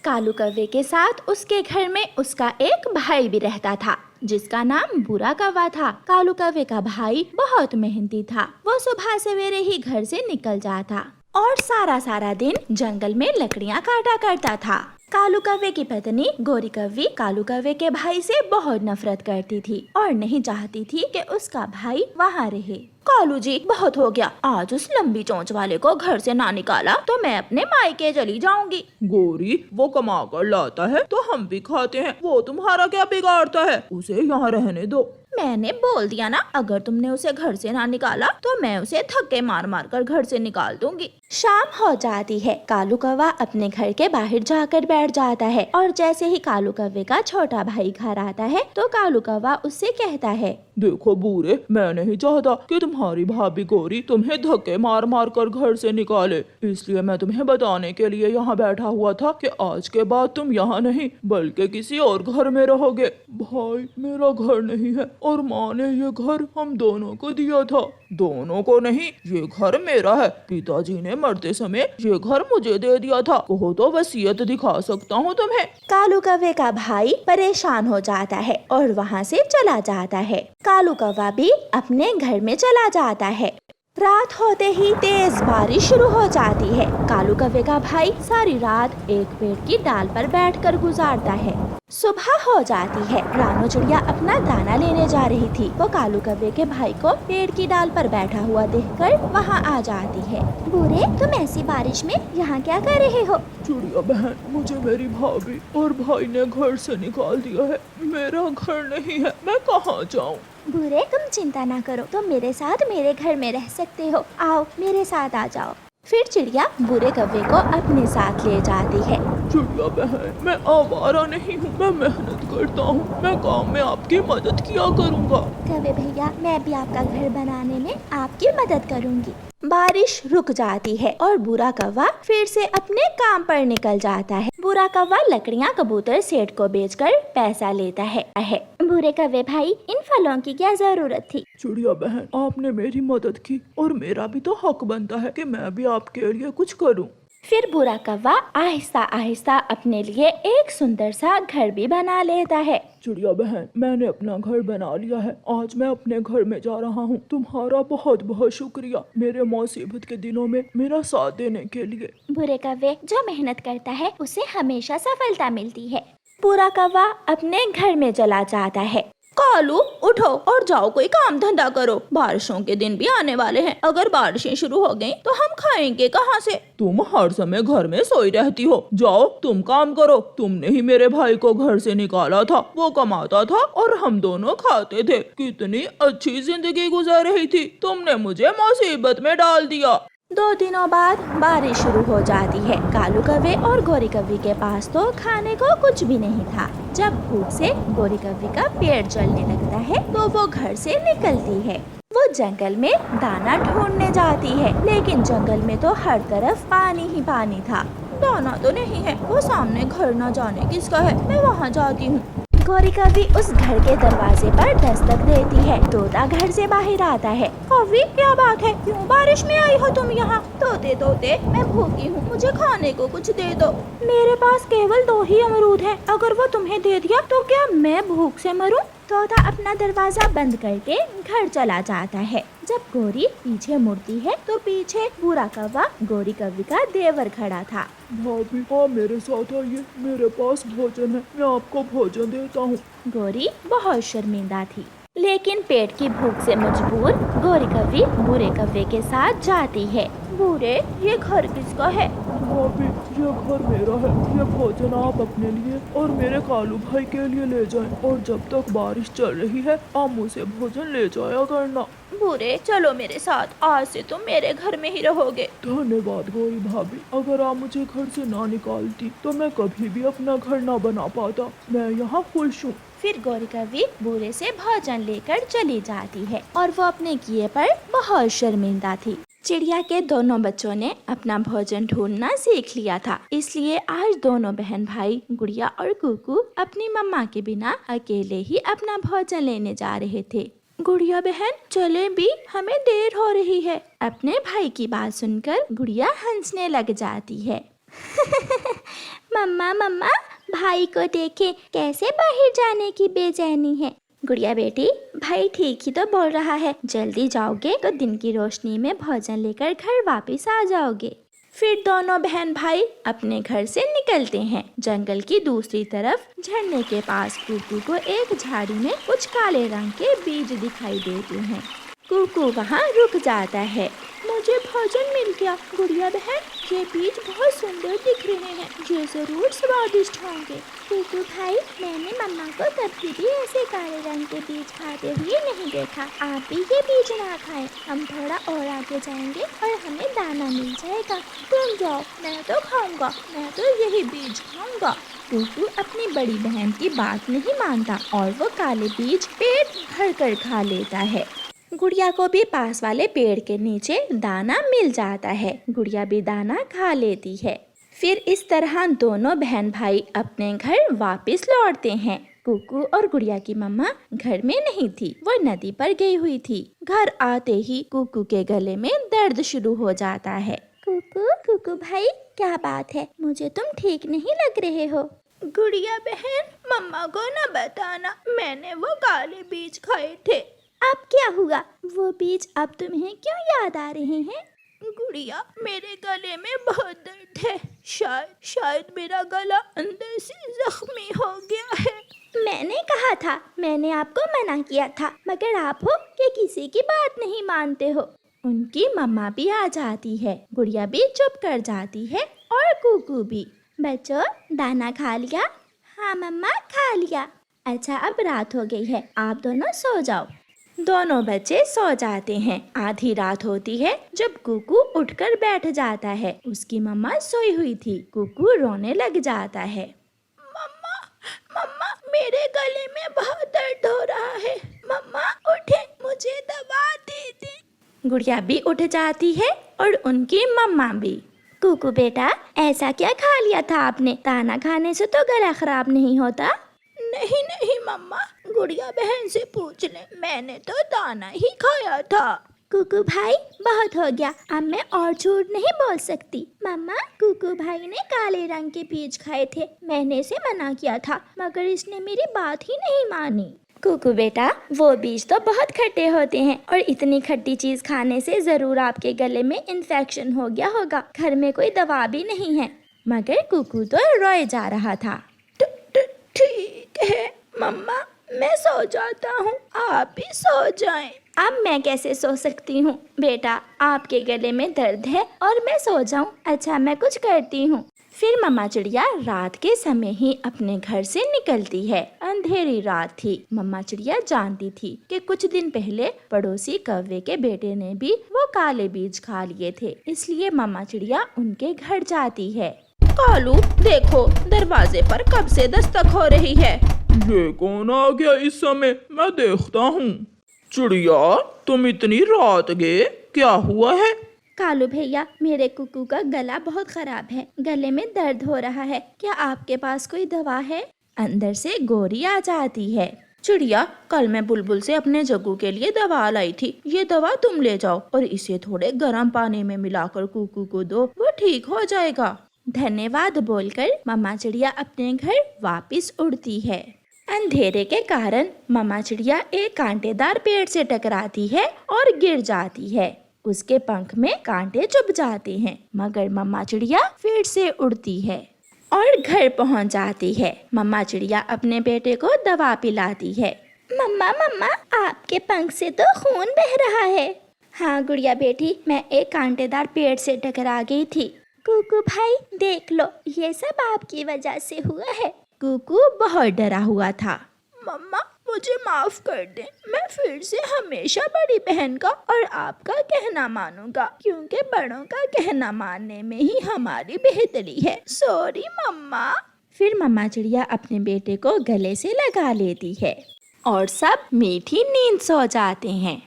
कालू कौवे के साथ उसके घर में उसका एक भाई भी रहता था जिसका नाम बुरा कौवा था। कालू कौवे का भाई बहुत मेहनती था। वो सुबह सवेरे ही घर से निकल जाता और सारा दिन जंगल में लकड़ियाँ काटा करता था। कालू कौवे की पत्नी गोरी कौवी कालू कौवे के भाई से बहुत नफरत करती थी और नहीं चाहती थी कि उसका भाई वहाँ रहे। कालू जी, बहुत हो गया। आज उस लंबी चोंच वाले को घर से ना निकाला तो मैं अपने मायके चली जाऊंगी। गोरी, वो कमा कर लाता है तो हम भी खाते हैं, वो तुम्हारा क्या बिगाड़ता है? उसे यहाँ रहने दो। मैंने बोल दिया ना, अगर तुमने उसे घर से ना निकाला तो मैं उसे धक्के मार मार कर घर से निकाल दूंगी। शाम हो जाती है। कालू कौवा अपने घर के बाहर जाकर बैठ जाता है और जैसे ही कालू कौवे का छोटा भाई घर आता है तो कालू कौवा उससे कहता है, देखो बूढ़े, मैं नहीं चाहता कि तुम्हारी भाभी गोरी तुम्हें धक्के मार मार कर घर से निकाले, इसलिए मैं तुम्हें बताने के लिए यहाँ बैठा हुआ था कि आज के बाद तुम यहाँ नहीं बल्कि किसी और घर में रहोगे। भाई, मेरा घर नहीं है और माँ ने ये घर हम दोनों को दिया था। दोनों को नहीं, ये घर मेरा है। पिताजी ने मरते समय ये घर मुझे दे दिया था। कहो तो वसीयत दिखा सकता हूँ तुम्हें। कालू कौवे का भाई परेशान हो जाता है और वहाँ से चला जाता है। कालू कौवा भी अपने घर में चला जाता है। रात होते ही तेज बारिश शुरू हो जाती है। कालू कौवे का भाई सारी रात एक पेड़ की डाल पर बैठकर गुजारता है। सुबह हो जाती है। रानो चिड़िया अपना दाना लेने जा रही थी। वो कालू कौवे के भाई को पेड़ की डाल पर बैठा हुआ देखकर वहाँ आ जाती है। बूढ़े, तुम ऐसी बारिश में यहाँ क्या कर रहे हो? चिड़िया बहन, मुझे मेरी भाभी और भाई ने घर से निकाल दिया है। मेरा घर नहीं है, मैं कहाँ जाऊँ? बूढ़े, तुम चिंता ना करो, तुम मेरे साथ मेरे घर में रह सकते हो। आओ, मेरे साथ आ जाओ। फिर चिड़िया बूढ़े कौवे को अपने साथ ले जाती है। चिड़िया बहन, मैं आवारा नहीं हूँ, मैं मेहनत करता हूँ। मैं काम में आपकी मदद किया करूँगा। कौवे भैया, मैं भी आपका घर बनाने में आपकी मदद करूँगी। बारिश रुक जाती है और बुरा कौवा फिर से अपने काम पर निकल जाता है। बुरा कौवा लकड़ियाँ कबूतर सेठ को बेचकर पैसा लेता है। बुरे कौवे भाई, इन फलों की क्या जरूरत थी? चिड़िया बहन, आपने मेरी मदद की और मेरा भी तो हक बनता है कि मैं भी आपके लिए कुछ करूं। फिर बुरा कौवा आहिस्ता आहिस्ता अपने लिए एक सुंदर सा घर भी बना लेता है। चिड़िया बहन, मैंने अपना घर बना लिया है। आज मैं अपने घर में जा रहा हूँ। तुम्हारा बहुत बहुत शुक्रिया मेरे मुसीबत के दिनों में मेरा साथ देने के लिए। बुरे कौवे, जो मेहनत करता है उसे हमेशा सफलता मिलती है। बुरा कौवा अपने घर में चला जाता है। कालू, उठो और जाओ, कोई काम धंधा करो। बारिशों के दिन भी आने वाले हैं। अगर बारिशें शुरू हो गईं तो हम खाएंगे कहाँ से? तुम हर समय घर में सोई रहती हो। जाओ, तुम काम करो। तुमने ही मेरे भाई को घर से निकाला था। वो कमाता था और हम दोनों खाते थे। कितनी अच्छी जिंदगी गुजर रही थी। तुमने मुझे मुसीबत में डाल दिया। 2 दिनों बाद बारिश शुरू हो जाती है। कालू कौवे और गोरी कौवी के पास तो खाने को कुछ भी नहीं था। जब भूख से गोरी कौवी का पेट जलने लगता है तो वो घर से निकलती है। वो जंगल में दाना ढूंढने जाती है, लेकिन जंगल में तो हर तरफ पानी ही पानी था। दाना तो नहीं है। वो सामने घर न जाने किसका है, मैं वहाँ जाती हूँ। गोरी कौवी उस घर के दरवाजे पर दस्तक देती है। तोता घर से बाहर आता है। कौवी, क्या बात है, क्यों बारिश में आई हो तुम यहाँ? तोते तोते, मैं भूखी हूँ, मुझे खाने को कुछ दे दो। मेरे पास केवल 2 ही अमरूद हैं। अगर वो तुम्हें दे दिया तो क्या मैं भूख से मरूं? तोता अपना दरवाजा बंद करके घर चला जाता है। जब गोरी पीछे मुड़ती है तो पीछे बुरा कौवा गोरी कौवी का देवर खड़ा था। भाभी, हाँ, मेरे साथ आइए, मेरे पास भोजन है, मैं आपको भोजन देता हूँ। गोरी बहुत शर्मिंदा थी, लेकिन पेट की भूख से मजबूर गोरी कौवी बुरे कौवे के साथ जाती है। बुरे, ये घर किसका है? भाभी, ये घर मेरा है। ये भोजन आप अपने लिए और मेरे कालू भाई के लिए ले जाएं और जब तक बारिश चल रही है आप मुझे भोजन ले जाया करना। बुरे, चलो मेरे साथ, आज से तुम मेरे घर में ही रहोगे। धन्यवाद गोरी भाभी, अगर आप मुझे घर से ना निकालती तो मैं कभी भी अपना घर ना बना पाता। मैं यहाँ खुश हूँ। फिर गोरी कौवी बुरे से भोजन लेकर चली जाती है और वो अपने किए पर बहुत शर्मिंदा थी। चिड़िया के दोनों बच्चों ने अपना भोजन ढूंढना सीख लिया था, इसलिए आज दोनों बहन भाई गुड़िया और कुकू अपनी मम्मा के बिना अकेले ही अपना भोजन लेने जा रहे थे। गुड़िया बहन, चले भी, हमें देर हो रही है। अपने भाई की बात सुनकर गुड़िया हंसने लग जाती है। मम्मा मम्मा, भाई को देखें कैसे बाहर जाने की बेचैनी है। गुड़िया बेटी, भाई ठीक ही तो बोल रहा है, जल्दी जाओगे तो दिन की रोशनी में भोजन लेकर घर वापस आ जाओगे। फिर दोनों बहन भाई अपने घर से निकलते हैं। जंगल की दूसरी तरफ झरने के पास कुकू को एक झाड़ी में कुछ काले रंग के बीज दिखाई देते हैं। कुकू वहाँ रुक जाता है। मुझे भोजन मिल गया गुड़िया बहन, ये बीज बहुत सुंदर दिख रहे हैं, ये जरूर स्वादिष्ट होंगे। कुकू भाई, मैंने मम्मा को कभी भी ऐसे काले रंग के बीज खाते हुए नहीं देखा। आप भी ये बीज ना खाएं, हम थोड़ा और आगे जाएंगे और हमें दाना मिल जाएगा। तुम जाओ, मैं तो खाऊंगा, मैं तो यही बीज खाऊंगा। कुकू अपनी बड़ी बहन की बात नहीं मानता और वो काले बीज पेट भर कर खा लेता है। गुड़िया को भी पास वाले पेड़ के नीचे दाना मिल जाता है। गुड़िया भी दाना खा लेती है। फिर इस तरह दोनों बहन भाई अपने घर वापस लौटते हैं। कुकू और गुड़िया की मम्मा घर में नहीं थी, वो नदी पर गई हुई थी। घर आते ही कुकू के गले में दर्द शुरू हो जाता है। कुकू भाई, क्या बात है? मुझे तुम ठीक नहीं लग रहे हो। गुड़िया बहन, मम्मा को न बताना, मैंने वो काले बीज खाए थे। अब क्या हुआ? वो बीज अब तुम्हें क्यों याद आ रहे हैं? गुड़िया, मेरे गले में बहुत दर्द है। शायद मेरा गला अंदर से जख्मी हो गया है। मैंने कहा था, मैंने आपको मना किया था, मगर आप हो कि किसी की बात नहीं मानते हो। उनकी मम्मा भी आ जाती है। गुड़िया भी चुप कर जाती है और कुकू भी। बच्चों, दाना खा लिया? हाँ मम्मा, खा लिया। अच्छा, अब रात हो गई है, आप दोनों सो जाओ। दोनों बच्चे सो जाते हैं। आधी रात होती है जब कुकू उठकर बैठ जाता है। उसकी मम्मा सोई हुई थी। कुकू रोने लग जाता है। मम्मा, मेरे गले में बहुत दर्द हो रहा है। मम्मा उठे, मुझे दवा दे दे। गुड़िया भी उठ जाती है और उनकी मम्मा भी। कुकू बेटा, ऐसा क्या खा लिया था आपने? दाना खाने से तो गला खराब नहीं होता। नहीं मम्मा, गुड़िया बहन से पूछ ले, मैंने तो दाना ही खाया था। कुकू भाई, बहुत हो गया, अब मैं और झूठ नहीं बोल सकती। मम्मा, कुकू भाई ने काले रंग के बीज खाए थे, मैंने इसे मना किया था, मगर इसने मेरी बात ही नहीं मानी। कुकू बेटा, वो बीज तो बहुत खट्टे होते हैं और इतनी खट्टी चीज खाने से जरूर आपके गले में इन्फेक्शन हो गया होगा। घर में कोई दवा भी नहीं है। मगर कुकू तो रोए जा रहा था। ठीक है मम्मा, मैं सो जाता हूँ, आप भी सो जाएं। अब मैं कैसे सो सकती हूँ बेटा, आपके गले में दर्द है और मैं सो जाऊँ? अच्छा, मैं कुछ करती हूँ। फिर मम्मा चिड़िया रात के समय ही अपने घर से निकलती है। अंधेरी रात थी। मम्मा चिड़िया जानती थी कि कुछ दिन पहले पड़ोसी कौवे के बेटे ने भी वो काले बीज खा लिए थे, इसलिए मम्मा चिड़िया उनके घर जाती है। कालू, देखो दरवाजे पर कब से दस्तक हो रही है। ये कौन आ गया इस समय? मैं देखता हूँ। चिड़िया, तुम इतनी रात गए, क्या हुआ है? कालू भैया, मेरे कुकू का गला बहुत खराब है, गले में दर्द हो रहा है, क्या आपके पास कोई दवा है? अंदर से गोरी आ जाती है। चिड़िया, कल मैं बुलबुल से अपने जग्गू के लिए दवा लाई थी, ये दवा तुम ले जाओ और इसे थोड़े गर्म पानी में मिलाकर कुकू को दो, वो ठीक हो जाएगा। धन्यवाद बोलकर मम्मा चिड़िया अपने घर वापस उड़ती है। अंधेरे के कारण मम्मा चिड़िया एक कांटेदार पेड़ से टकराती है और गिर जाती है। उसके पंख में कांटे चुभ जाते हैं, मगर मम्मा चिड़िया फिर से उड़ती है और घर पहुंच जाती है। मम्मा चिड़िया अपने बेटे को दवा पिलाती है। मम्मा, आपके पंख से तो खून बह रहा है। हाँ गुड़िया बेटी, मैं एक कांटेदार पेड़ से टकरा गई थी। कुकू भाई, देख लो, ये सब आपकी वजह से हुआ है। कुकू बहुत डरा हुआ था। मम्मा, मुझे माफ कर दे, मैं फिर से हमेशा बड़ी बहन का और आपका कहना मानूंगा, क्योंकि बड़ों का कहना मानने में ही हमारी बेहतरी है। सॉरी मम्मा। फिर मम्मा चिड़िया अपने बेटे को गले से लगा लेती है और सब मीठी नींद सो जाते हैं।